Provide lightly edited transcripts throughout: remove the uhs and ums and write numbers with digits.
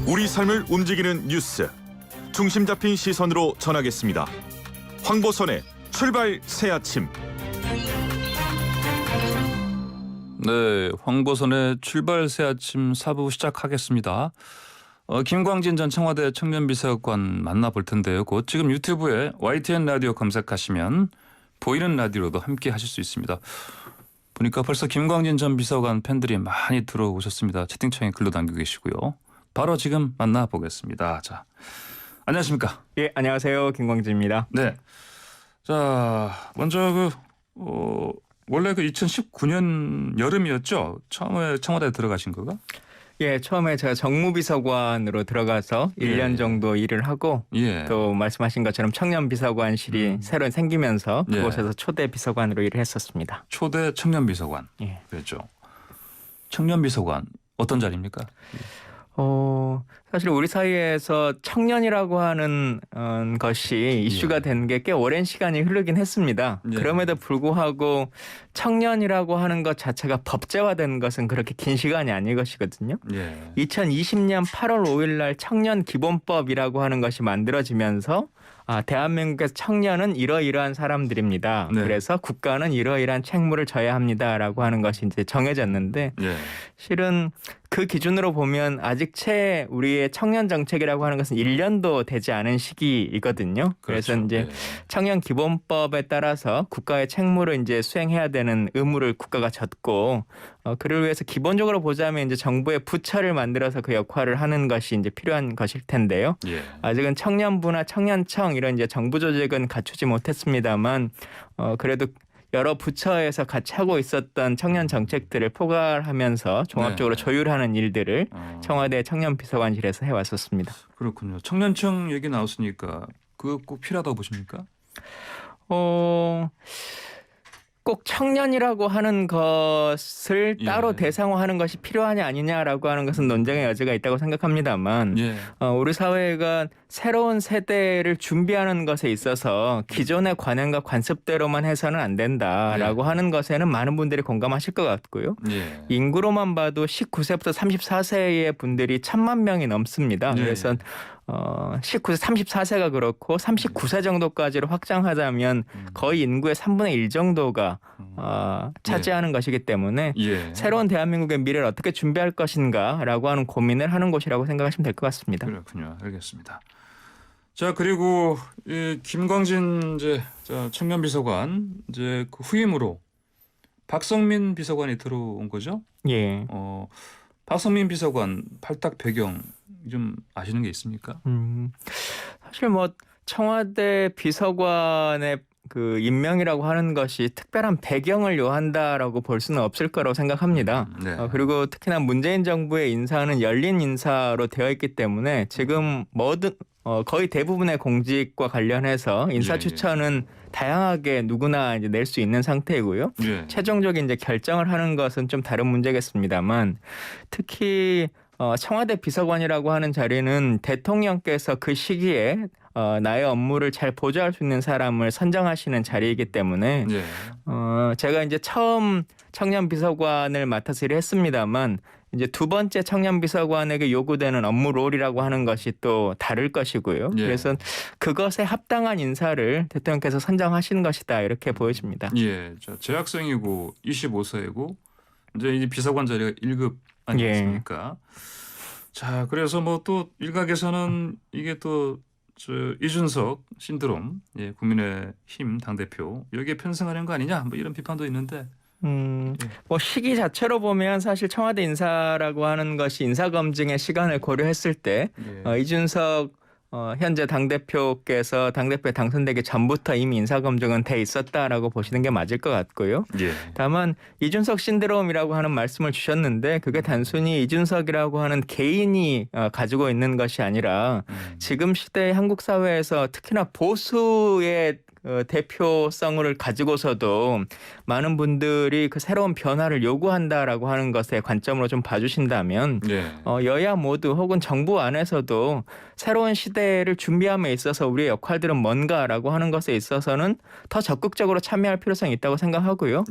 우리 삶을 움직이는 뉴스, 중심 잡힌 시선으로 전하겠습니다. 황보선의 출발 새아침. 네, 황보선의 출발 새아침 4부 시작하겠습니다. 김광진 전 청와대 청년비서관 만나볼 텐데요. 곧 지금 유튜브에 YTN 라디오 검색하시면 보이는 라디오로도 함께 하실 수 있습니다. 보니까 벌써 김광진 전 비서관 팬들이 많이 들어오셨습니다. 채팅창에 글도 남기고 계시고요. 바로 지금 만나보겠습니다. 자, 안녕하십니까? 예, 안녕하세요. 김광진입니다. 네. 자, 먼저 원래 2019년 여름이었죠? 처음에 청와대에 들어가신 거가? 예, 처음에 제가 정무비서관으로 들어가서 1년 정도 일을 하고 또 말씀하신 것처럼 청년비서관실이 새로 생기면서 그곳에서 초대 비서관으로 일을 했었습니다. 초대 청년비서관. 예. 그렇죠. 청년비서관 어떤 자리입니까? 사실 우리 사이에서 청년이라고 하는 것이 이슈가 된 게 꽤 오랜 시간이 흐르긴 했습니다. 예. 그럼에도 불구하고 청년이라고 하는 것 자체가 법제화된 것은 그렇게 긴 시간이 아닐 것이거든요. 예. 2020년 8월 5일 날 청년기본법이라고 하는 것이 만들어지면서 대한민국의 청년은 이러이러한 사람들입니다. 네. 그래서 국가는 이러이러한 책무를 져야 합니다라고 하는 것이 이제 정해졌는데 예. 실은 그 기준으로 보면 아직 채 우리의 청년 정책이라고 하는 것은 1년도 되지 않은 시기이거든요. 그래서 그렇죠. 이제 예. 청년 기본법에 따라서 국가의 책무를 이제 수행해야 되는 의무를 국가가 졌고 그를 위해서 기본적으로 보자면 이제 정부의 부처를 만들어서 그 역할을 하는 것이 이제 필요한 것일 텐데요. 예. 아직은 청년부나 청년청 이런 이제 정부 조직은 갖추지 못했습니다만 그래도 여러 부처에서 같이 하고 있었던 청년 정책들을 포괄하면서 종합적으로 네. 조율하는 일들을 청와대 청년비서관실에서 해왔었습니다. 그렇군요. 청년청 얘기 나왔으니까 그거 꼭 필요하다고 보십니까? 꼭 청년이라고 하는 것을 따로 대상화하는 것이 필요하냐 아니냐라고 하는 것은 논쟁의 여지가 있다고 생각합니다만 우리 사회가 새로운 세대를 준비하는 것에 있어서 기존의 관행과 관습대로만 해서는 안 된다라고 하는 것에는 많은 분들이 공감하실 것 같고요. 인구로만 봐도 19세부터 34세의 분들이 1,000만 명이 넘습니다. 그래서 19세, 34세가 그렇고 39세 정도까지로 확장하자면 거의 인구의 3분의 1 정도가 차지하는 것이기 때문에 새로운 대한민국의 미래를 어떻게 준비할 것인가라고 하는 고민을 하는 곳이라고 생각하시면 될 것 같습니다. 그렇군요. 알겠습니다. 자, 그리고 이 김광진 청년비서관 그 후임으로 박성민 비서관이 들어온 거죠? 예. 박성민 비서관 발탁 배경 좀 아시는 게 있습니까? 사실 청와대 비서관의 그 임명이라고 하는 것이 특별한 배경을 요한다라고 볼 수는 없을 거라고 생각합니다. 그리고 특히나 문재인 정부의 인사는 열린 인사로 되어 있기 때문에 지금 거의 대부분의 공직과 관련해서 인사 추천은 다양하게 누구나 이제 낼 수 있는 상태이고요. 최종적인 이제 결정을 하는 것은 좀 다른 문제겠습니다만 특히 청와대 비서관이라고 하는 자리는 대통령께서 그 시기에 나의 업무를 잘 보좌할 수 있는 사람을 선정하시는 자리이기 때문에 제가 이제 처음 청년 비서관을 맡아서 일을 했습니다만 이제 두 번째 청년 비서관에게 요구되는 업무 롤이라고 하는 것이 또 다를 것이고요. 그래서 그것에 합당한 인사를 대통령께서 선정하시는 것이다 이렇게 보여집니다. 제 학생이고 25세이고 이제 비서관 자리가 1급 아니겠습니까? 자, 그래서 또 일각에서는 이게 또 이준석 신드롬, 국민의힘 당대표 여기에 편승하는 거 아니냐 이런 비판도 있는데 시기 자체로 보면 사실 청와대 인사라고 하는 것이 인사검증의 시간을 고려했을 때 이준석 현재 당대표께서 당대표에 당선되기 전부터 이미 인사검증은 돼 있었다라고 보시는 게 맞을 것 같고요. 다만 이준석 신드롬이라고 하는 말씀을 주셨는데 그게 단순히 이준석이라고 하는 개인이 가지고 있는 것이 아니라 지금 시대의 한국 사회에서 특히나 보수의 대표성을 가지고서도 많은 분들이 그 새로운 변화를 요구한다라고 하는 것에 관점으로 좀 봐주신다면 여야 모두 혹은 정부 안에서도 새로운 시대를 준비함에 있어서 우리의 역할들은 뭔가라고 하는 것에 있어서는 더 적극적으로 참여할 필요성이 있다고 생각하고요.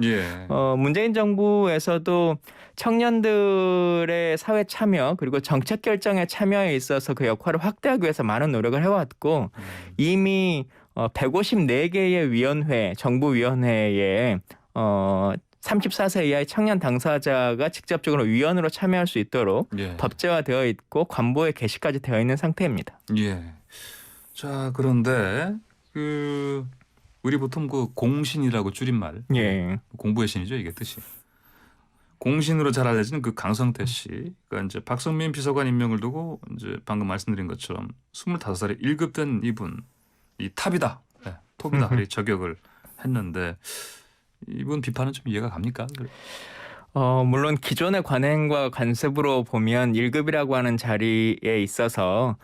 문재인 정부에서도 청년들의 사회 참여 그리고 정책 결정에 참여에 있어서 그 역할을 확대하기 위해서 많은 노력을 해왔고 이미 154개의 위원회, 정부위원회에 34세 이하의 청년 당사자가 직접적으로 위원으로 참여할 수 있도록 법제화되어 있고 관보에 게시까지 되어 있는 상태입니다. 자, 그런데 우리 보통 그 공신이라고 줄임말, 공부의 신이죠, 이게 뜻이. 공신으로 잘 알려진 그 강성태 씨, 그러니까 이제 박성민 비서관 임명을 두고 이제 방금 말씀드린 것처럼 25살에 1급 된 이분, 이 탑이다, 톱이다, 이렇게 저격을 했는데 이분 비판은 좀 이해가 갑니까? 물론 기존의 관행과 관습으로 보면 1급이라고 하는 자리에 있어서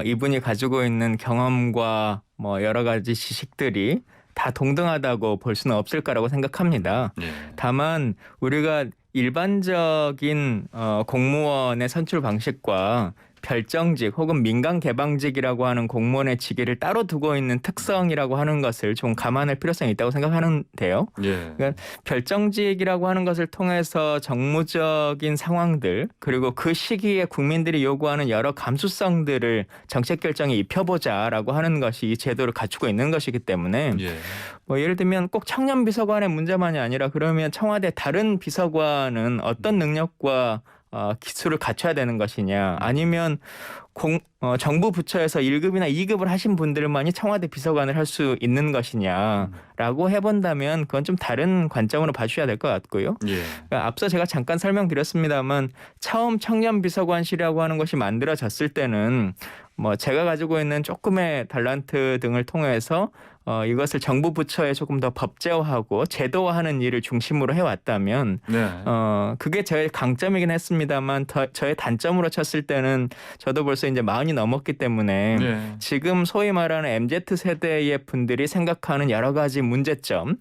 이분이 가지고 있는 경험과 뭐 여러 가지 지식들이 다 동등하다고 볼 수는 없을 거라고 생각합니다. 다만 우리가 일반적인 공무원의 선출 방식과 별정직 혹은 민간 개방직이라고 하는 공무원의 직위를 따로 두고 있는 특성이라고 하는 것을 좀 감안할 필요성이 있다고 생각하는데요. 그러니까 별정직이라고 하는 것을 통해서 정무적인 상황들 그리고 그 시기에 국민들이 요구하는 여러 감수성들을 정책 결정에 입혀보자라고 하는 것이 이 제도를 갖추고 있는 것이기 때문에 뭐 예를 들면 꼭 청년 비서관의 문제만이 아니라 그러면 청와대 다른 비서관은 어떤 능력과 기술을 갖춰야 되는 것이냐 아니면 정부 부처에서 1급이나 2급을 하신 분들만이 청와대 비서관을 할 수 있는 것이냐라고 해본다면 그건 좀 다른 관점으로 봐주셔야 될 것 같고요. 그러니까 앞서 제가 잠깐 설명드렸습니다만 처음 청년 비서관실이라고 하는 것이 만들어졌을 때는 뭐 제가 가지고 있는 조금의 달란트 등을 통해서 이것을 정부 부처에 조금 더 법제화하고 제도화하는 일을 중심으로 해왔다면 그게 저의 강점이긴 했습니다만 저의 단점으로 쳤을 때는 저도 벌써 이제 40이 넘었기 때문에 지금 소위 말하는 MZ세대의 분들이 생각하는 여러 가지 문제점,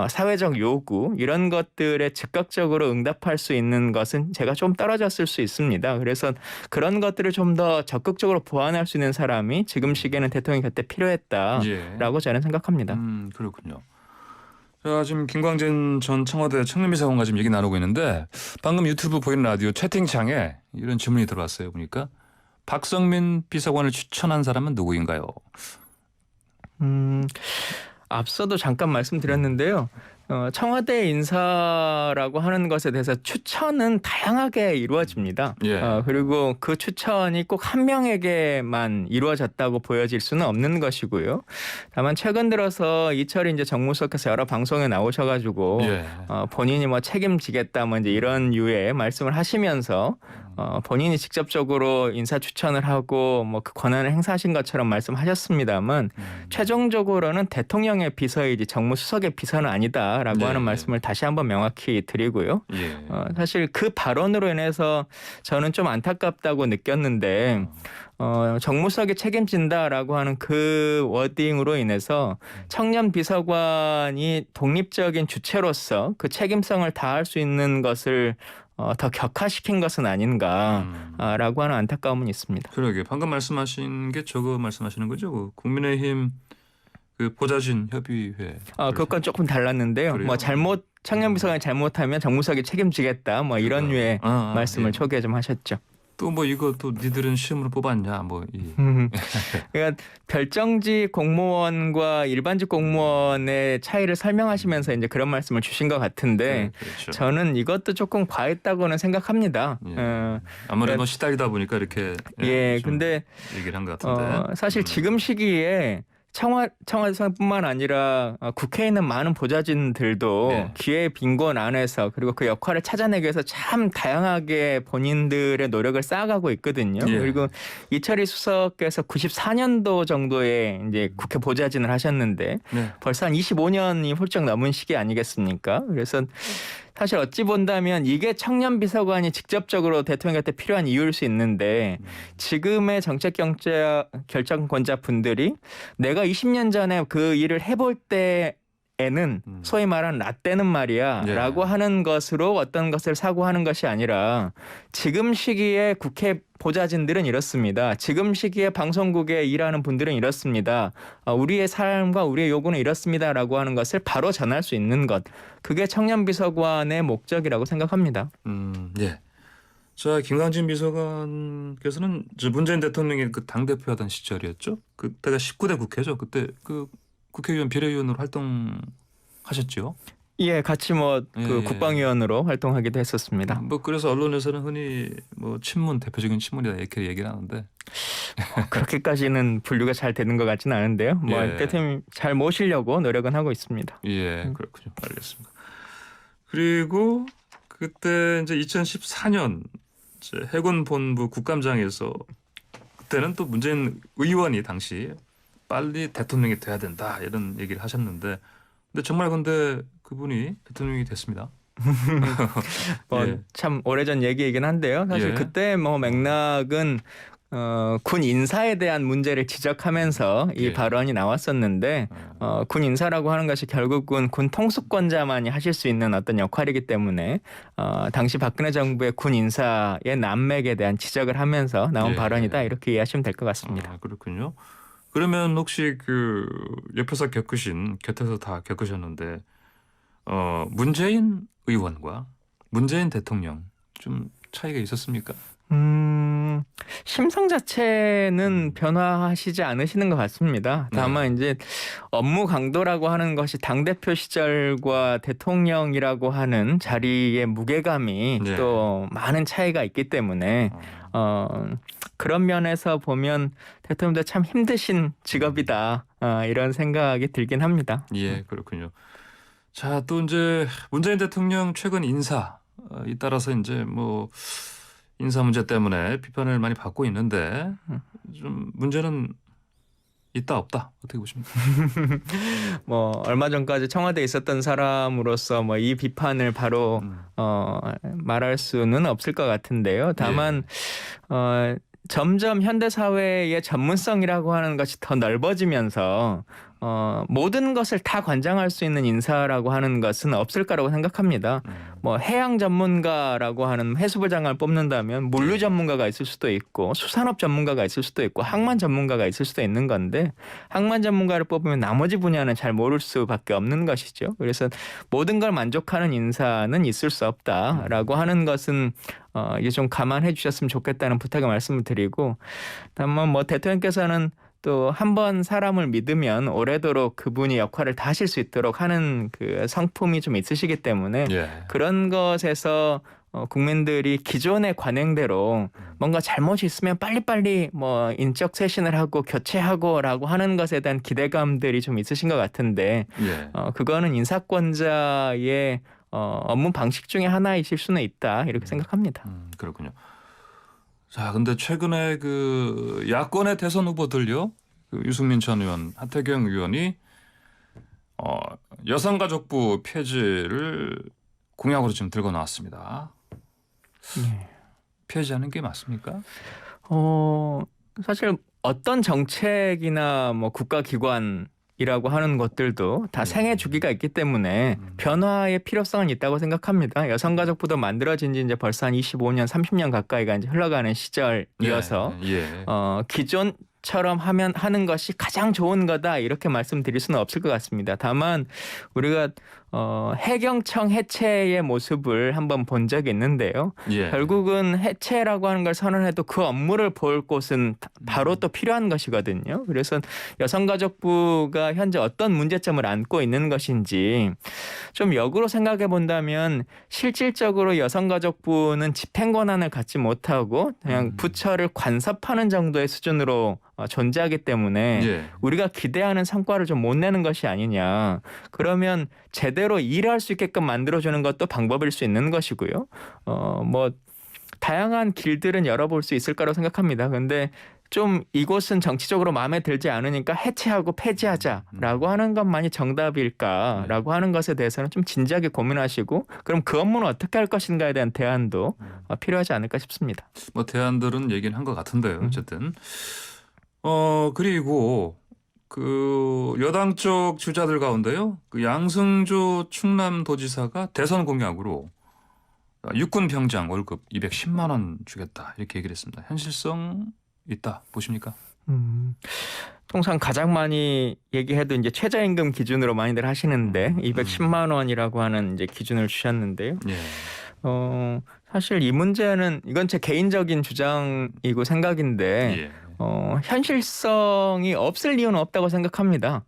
사회적 요구 이런 것들에 즉각적으로 응답할 수 있는 것은 제가 좀 떨어졌을 수 있습니다. 그래서 그런 것들을 좀 더 적극적으로 보완할 수 있는 사람이 지금 시기에는 대통령 곁에 필요했다라고 저는 생각합니다. 그렇군요. 자, 지금 김광진 전 청와대 청년비서관과 지금 얘기 나누고 있는데 방금 유튜브 보이는 라디오 채팅창에 이런 질문이 들어왔어요. 보니까 박성민 비서관을 추천한 사람은 누구인가요? 앞서도 잠깐 말씀드렸는데요. 청와대 인사라고 하는 것에 대해서 추천은 다양하게 이루어집니다. 그리고 그 추천이 꼭 한 명에게만 이루어졌다고 보여질 수는 없는 것이고요. 다만 최근 들어서 이철이 이제 정무수석께서 여러 방송에 나오셔가지고 본인이 뭐 책임지겠다 뭐 이제 이런 유의 말씀을 하시면서 본인이 직접적으로 인사 추천을 하고 뭐 그 권한을 행사하신 것처럼 말씀하셨습니다만 최종적으로는 대통령의 비서이지 정무수석의 비서는 아니다라고 하는 말씀을 다시 한번 명확히 드리고요. 사실 그 발언으로 인해서 저는 좀 안타깝다고 느꼈는데 정무수석이 책임진다라고 하는 그 워딩으로 인해서 청년 비서관이 독립적인 주체로서 그 책임성을 다할 수 있는 것을 더 격화시킨 것은 아닌가라고 하는 안타까움은 있습니다. 그러게 방금 말씀하신 게 저거 말씀하시는 거죠? 그 국민의힘 그 보좌진 협의회. 그건 조금 달랐는데요. 그래요? 뭐 청년 비서관이 잘못하면 정무수석이 책임지겠다. 뭐 이런 류의 말씀을 초기에 좀 하셨죠. 또 뭐 이거 또 니들은 시험으로 뽑았냐 뭐. 그러니까 별정직 공무원과 일반직 공무원의 차이를 설명하시면서 이제 그런 말씀을 주신 것 같은데 그렇죠. 저는 이것도 조금 과했다고는 생각합니다. 아무래도 시달리다 보니까 이렇게 근데 얘기를 한 것 같은데 사실 지금 시기에 청와대뿐만 아니라 국회에 있는 많은 보좌진들도 기회의 빈곤 안에서 그리고 그 역할을 찾아내기 위해서 참 다양하게 본인들의 노력을 쌓아가고 있거든요. 그리고 이철희 수석께서 94년도 정도에 이제 국회 보좌진을 하셨는데 벌써 한 25년이 훌쩍 넘은 시기 아니겠습니까? 그래서 사실 어찌 본다면 이게 청년 비서관이 직접적으로 대통령한테 필요한 이유일 수 있는데 지금의 정책 결정권자 분들이 내가 20년 전에 그 일을 해볼 때에는 소위 말하는 라떼는 말이야 예. 라고 하는 것으로 어떤 것을 사고하는 것이 아니라 지금 시기에 국회 보좌진들은 이렇습니다. 지금 시기에 방송국에 일하는 분들은 이렇습니다. 우리의 삶과 우리의 요구는 이렇습니다라고 하는 것을 바로 전할 수 있는 것. 그게 청년 비서관의 목적이라고 생각합니다. 예. 자, 김광진 비서관께서는 문재인 대통령이 그 당대표하던 시절이었죠. 그때가 19대 국회죠. 그때 그 국회의원 비례위원으로 활동하셨죠. 예, 같이 예. 국방위원으로 활동하기도 했었습니다. 뭐 그래서 언론에서는 흔히 뭐 친문 대표적인 친문이다 이렇게 얘기를 하는데 그렇게까지는 분류가 잘 되는 것 같지는 않은데요. 예. 대통령 잘 모시려고 노력은 하고 있습니다. 예, 그렇군요. 알겠습니다. 그리고 그때 이제 2014년 이제 해군본부 국감장에서 그때는 또 문재인 의원이 당시 빨리 대통령이 돼야 된다 이런 얘기를 하셨는데 근데 정말 근데 그분이 대통령이 됐습니다. 예. 참 오래전 얘기이긴 한데요. 사실 예. 그때 맥락은 군 인사에 대한 문제를 지적하면서 이 예. 발언이 나왔었는데 군 인사라고 하는 것이 결국은 군 통수권자만이 하실 수 있는 어떤 역할이기 때문에 당시 박근혜 정부의 군 인사의 난맥에 대한 지적을 하면서 나온 예. 발언이다 이렇게 이해하시면 될 것 같습니다. 아, 그렇군요. 그러면 혹시 그 옆에서 겪으신 곁에서 다 겪으셨는데 문재인 의원과 문재인 대통령 좀 차이가 있었습니까? 심성 자체는 변화하시지 않으시는 것 같습니다. 다만 이제 업무 강도라고 하는 것이 당대표 시절과 대통령이라고 하는 자리의 무게감이 네. 또 많은 차이가 있기 때문에 그런 면에서 보면 대통령도 참 힘드신 직업이다 이런 생각이 들긴 합니다. 예, 그렇군요. 자, 또 이제 문재인 대통령 최근 인사 이 따라서 이제 뭐 인사 문제 때문에 비판을 많이 받고 있는데 좀 문제는 있다 없다 어떻게 보십니까? 얼마 전까지 청와대에 있었던 사람으로서 이 비판을 바로 말할 수는 없을 것 같은데요. 다만 점점 현대 사회의 전문성이라고 하는 것이 더 넓어지면서 모든 것을 다 관장할 수 있는 인사라고 하는 것은 없을 거라고 생각합니다. 해양 전문가라고 하는 해수부장을 뽑는다면 물류 전문가가 있을 수도 있고 수산업 전문가가 있을 수도 있고 항만 전문가가 있을 수도 있는 건데 항만 전문가를 뽑으면 나머지 분야는 잘 모를 수밖에 없는 것이죠. 그래서 모든 걸 만족하는 인사는 있을 수 없다라고 하는 것은 이게 좀 감안해 주셨으면 좋겠다는 부탁을 말씀을 드리고 다만 대통령께서는 또 한 번 사람을 믿으면 오래도록 그분이 역할을 다 하실 수 있도록 하는 그 성품이 좀 있으시기 때문에 예. 그런 것에서 국민들이 기존의 관행대로 뭔가 잘못이 있으면 빨리빨리 인적 쇄신을 하고 교체하고라고 하는 것에 대한 기대감들이 좀 있으신 것 같은데 예. 그거는 인사권자의 업무 방식 중에 하나이실 수는 있다 이렇게 생각합니다. 그렇군요. 자, 근데 최근에 그 야권의 대선 후보들요, 그 유승민 전 의원, 하태경 의원이 여성가족부 폐지를 공약으로 지금 들고 나왔습니다. 폐지하는 게 맞습니까? 사실 어떤 정책이나 국가기관이라고 하는 것들도 다 생애 주기가 있기 때문에 변화의 필요성은 있다고 생각합니다. 여성가족부도 만들어진 지 이제 벌써 한 25년, 30년 가까이가 이제 흘러가는 시절이어서 기존처럼 하는 것이 가장 좋은 거다 이렇게 말씀드릴 수는 없을 것 같습니다. 다만 우리가 해경청 해체의 모습을 한번 본 적이 있는데요. 결국은 해체라고 하는 걸 선언해도 그 업무를 볼 곳은 바로 또 필요한 것이거든요. 그래서 여성가족부가 현재 어떤 문제점을 안고 있는 것인지 좀 역으로 생각해 본다면 실질적으로 여성가족부는 집행 권한을 갖지 못하고 그냥 부처를 간섭하는 정도의 수준으로 존재하기 때문에 우리가 기대하는 성과를 좀 못 내는 것이 아니냐. 그러면 제대로 일할 수 있게끔 만들어주는 것도 방법일 수 있는 것이고요. 다양한 길들은 열어볼 수 있을 거라고 생각합니다. 그런데 좀 이곳은 정치적으로 마음에 들지 않으니까 해체하고 폐지하자라고 하는 것만이 정답일까라고 하는 것에 대해서는 좀 진지하게 고민하시고 그럼 그 업무는 어떻게 할 것인가에 대한 대안도 필요하지 않을까 싶습니다. 뭐 대안들은 얘기는 한 것 같은데요. 어쨌든 그리고 그 여당 쪽 주자들 가운데요. 그 양승조 충남도지사가 대선 공약으로 육군 병장 월급 210만 원 주겠다 이렇게 얘기를 했습니다. 현실성 있다 보십니까? 통상 가장 많이 얘기해도 이제 최저임금 기준으로 많이들 하시는데 210만 원이라고 하는 이제 기준을 주셨는데요. 예. 사실 이 문제는 이건 제 개인적인 주장이고 생각인데 예. 현실성이 없을 이유는 없다고 생각합니다.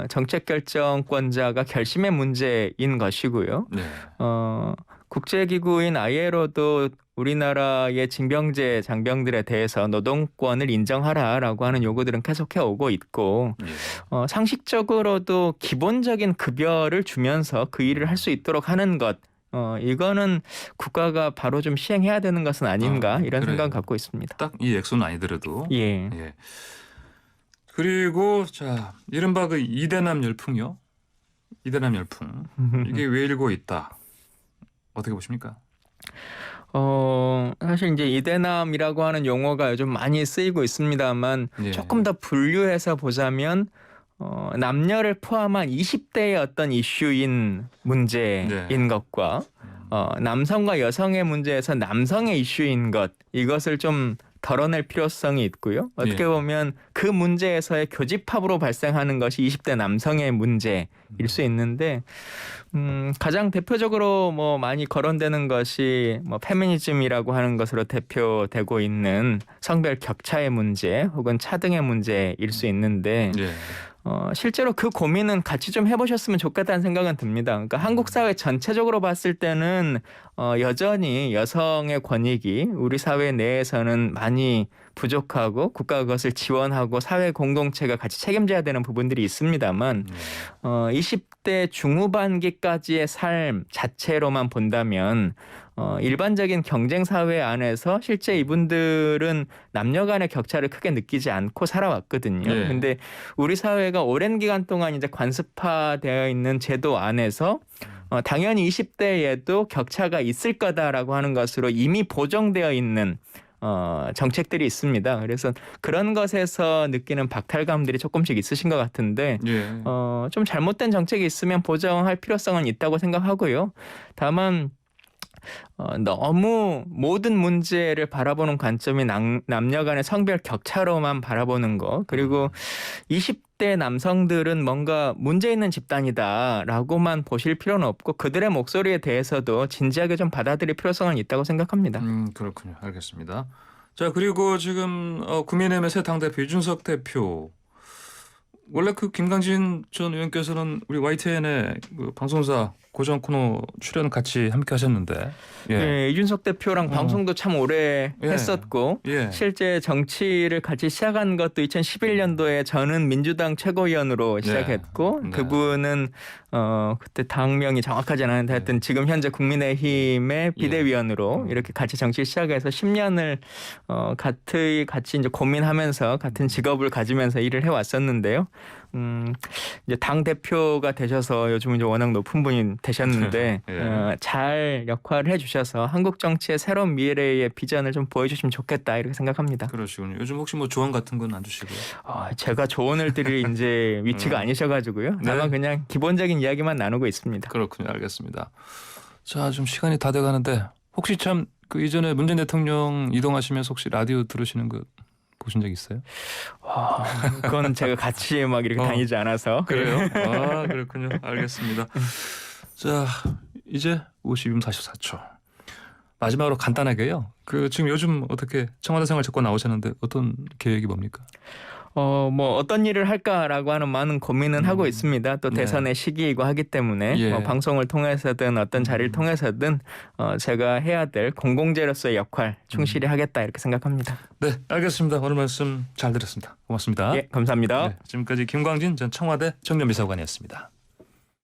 정책 결정권자가 결심의 문제인 것이고요. 네. 국제기구인 ILO도 우리나라의 징병제 장병들에 대해서 노동권을 인정하라라고 하는 요구들은 계속해 오고 있고 예. 상식적으로도 기본적인 급여를 주면서 그 일을 할 수 있도록 하는 것 이거는 국가가 바로 좀 시행해야 되는 것은 아닌가 이런 그래요. 생각을 갖고 있습니다. 딱 이 액수는 아니더라도. 예. 예. 그리고 자 이른바 그 이대남 열풍이요. 이대남 열풍 이게 왜 일고 있다. 어떻게 보십니까? 사실 이제 이대남이라고 하는 용어가 요즘 많이 쓰이고 있습니다만 예. 조금 더 분류해서 보자면 남녀를 포함한 20대의 어떤 이슈인 문제인 것과 남성과 여성의 문제에서 남성의 이슈인 것 이것을 좀 덜어낼 필요성이 있고요. 어떻게 예. 보면 그 문제에서의 교집합으로 발생하는 것이 20대 남성의 문제일 수 있는데 가장 대표적으로 뭐 많이 거론되는 것이 뭐 페미니즘이라고 하는 것으로 대표되고 있는 성별 격차의 문제 혹은 차등의 문제일 수 있는데 예. 실제로 그 고민은 같이 좀 해보셨으면 좋겠다는 생각은 듭니다. 그러니까 한국 사회 전체적으로 봤을 때는 여전히 여성의 권익이 우리 사회 내에서는 많이 부족하고 국가가 그것을 지원하고 사회 공동체가 같이 책임져야 되는 부분들이 있습니다만 20대 중후반기까지의 삶 자체로만 본다면 일반적인 경쟁 사회 안에서 실제 이분들은 남녀 간의 격차를 크게 느끼지 않고 살아왔거든요. 네. 근데 우리 사회가 오랜 기간 동안 이제 관습화되어 있는 제도 안에서 당연히 20대에도 격차가 있을 거다라고 하는 것으로 이미 보정되어 있는 정책들이 있습니다. 그래서 그런 것에서 느끼는 박탈감들이 조금씩 있으신 것 같은데 예. 좀 잘못된 정책이 있으면 보정할 필요성은 있다고 생각하고요. 다만 너무 모든 문제를 바라보는 관점이 남녀 간의 성별 격차로만 바라보는 거 그리고 20대 남성들은 뭔가 문제 있는 집단이다라고만 보실 필요는 없고 그들의 목소리에 대해서도 진지하게 좀 받아들일 필요성은 있다고 생각합니다. 그렇군요. 알겠습니다. 자 그리고 지금 국민의힘의 새 당대표 이준석 대표 원래 그 김광진 전 의원께서는 우리 YTN의 그 방송사 고정 코너 출연 같이 함께 하셨는데 네, 이준석 대표랑 방송도 참 오래 했었고 실제 정치를 같이 시작한 것도 2011년도에 저는 민주당 최고위원으로 시작했고 그분은 그때 당명이 정확하지 않았는데 하여튼 지금 현재 국민의힘의 비대위원으로 이렇게 같이 정치 시작해서 10년을 같이 이제 고민하면서 같은 직업을 가지면서 일을 해왔었는데요. 이제 당 대표가 되셔서 요즘 이제 워낙 높은 분이 되셨는데 잘 역할을 해주셔서 한국 정치의 새로운 미래의 비전을 좀 보여주시면 좋겠다 이렇게 생각합니다. 그러시군요. 요즘 혹시 뭐 조언 같은 건 안 주시고요? 제가 조언을 드릴 이제 위치가 아니셔가지고요. 다만 그냥 기본적인 이야기만 나누고 있습니다. 그렇군요. 알겠습니다. 자, 좀 시간이 다 돼가는데 혹시 참 그 이전에 문재인 대통령 이동하시면서 혹시 라디오 들으시는 거 보신 적 있어요? 그건 제가 같이 막 이렇게 다니지 않아서. 그래요? 그렇군요. 알겠습니다. 자, 이제 52분 44초. 마지막으로 간단하게요. 그 지금 요즘 어떻게 청와대 생활 접고 나오셨는데 어떤 계획이 뭡니까? 뭐 어떤 일을 할까라고 하는 많은 고민은 하고 있습니다. 또 대선의 시기이고 하기 때문에 뭐 방송을 통해서든 어떤 자리를 통해서든 제가 해야 될 공공재로서의 역할 충실히 하겠다 이렇게 생각합니다. 네, 알겠습니다. 오늘 말씀 잘 들었습니다. 고맙습니다. 예, 감사합니다. 네, 지금까지 김광진 전 청와대 청년비서관이었습니다.